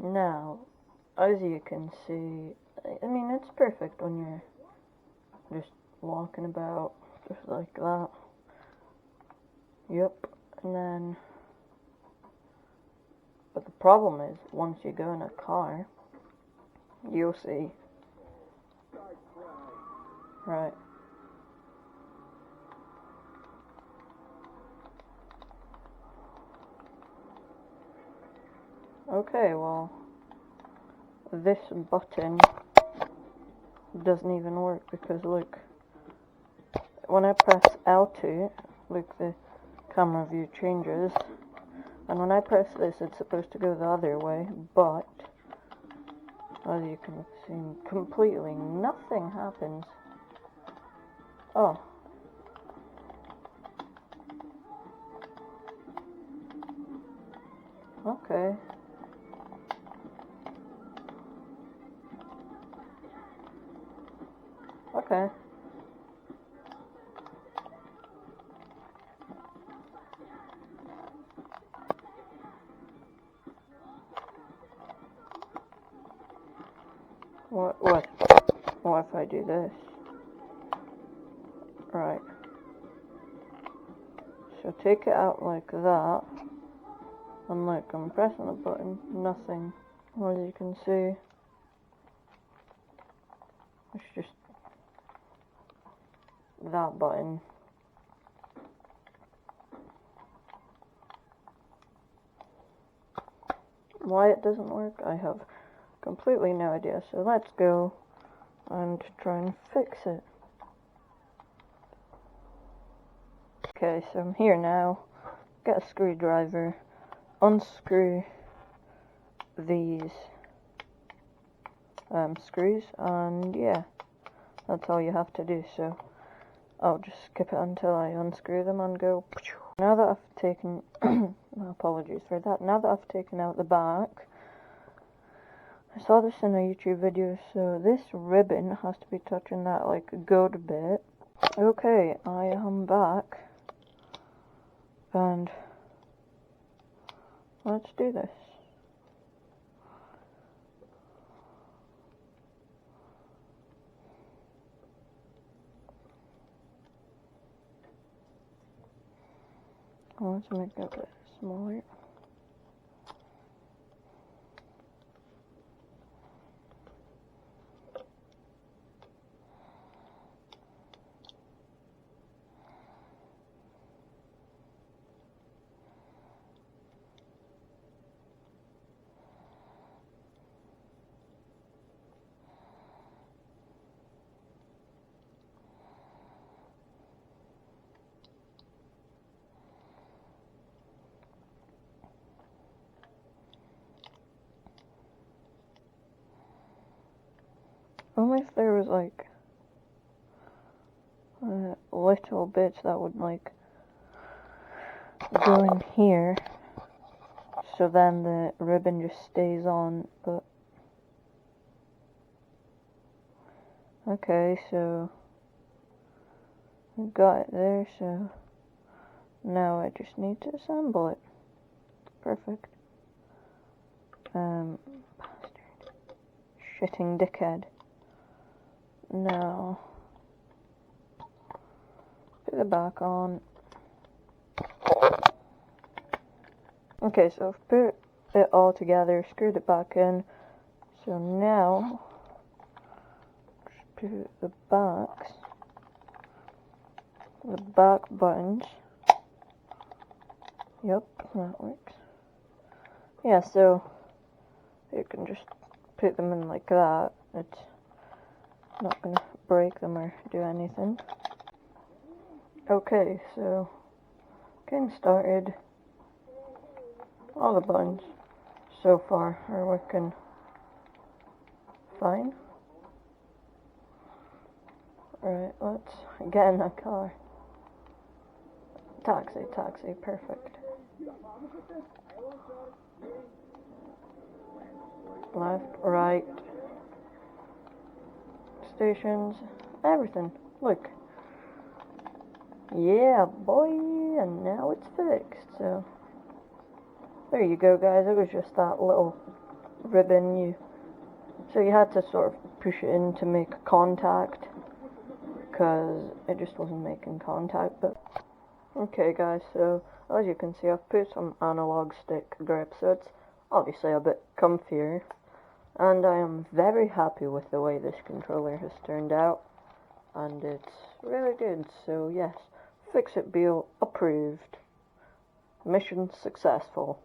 Now, as you can see, I mean, it's perfect when you're just walking about, just like that. Yep, and then, but the problem is, once you go in a car, you'll see. Right. Okay, well, this button doesn't even work because look, when I press L2, look, the camera view changes, and when I press this it's supposed to go the other way, but as you can see, completely nothing happens. Oh. Okay. Okay. What if I do this? Right. So take it out like that. And look, I'm pressing the button, nothing. As you can see, it's just that button. Why it doesn't work, I have completely no idea. So let's go and try and fix it. Okay, so I'm here now. Get a screwdriver, unscrew these screws, and yeah, that's all you have to do. So I'll just skip it until I unscrew them and go. Now that I've taken, apologies for that, now that I've taken out the back, I saw this in a YouTube video, so this ribbon has to be touching that like good bit. Okay, I am back, and let's do this. Let's make it a bit smaller. Only if there was like little bits that would like go in here, so then the ribbon just stays on, but okay, so we've got it there, so now I just need to assemble it. Perfect. Bastard. Shitting dickhead. Now, put the back on. Okay, so I've put it all together, screwed it back in. So now, just put the back buttons. Yep, that works. Yeah, so you can just put them in like that. It's not going to break them or do anything. Okay, so getting started. All the buttons so far are working fine. Alright, let's get in the car. Taxi, perfect. Left, right, stations, everything. Look. Yeah, boy, and now it's fixed. So there you go, guys. It was just that little ribbon, so you had to sort of push it in to make contact, because it just wasn't making contact. But okay guys, so as you can see, I've put some analog stick grip, so it's obviously a bit comfier, and I am very happy with the way this controller has turned out, and it's really good. So yes, Fix It Beel approved. Mission successful.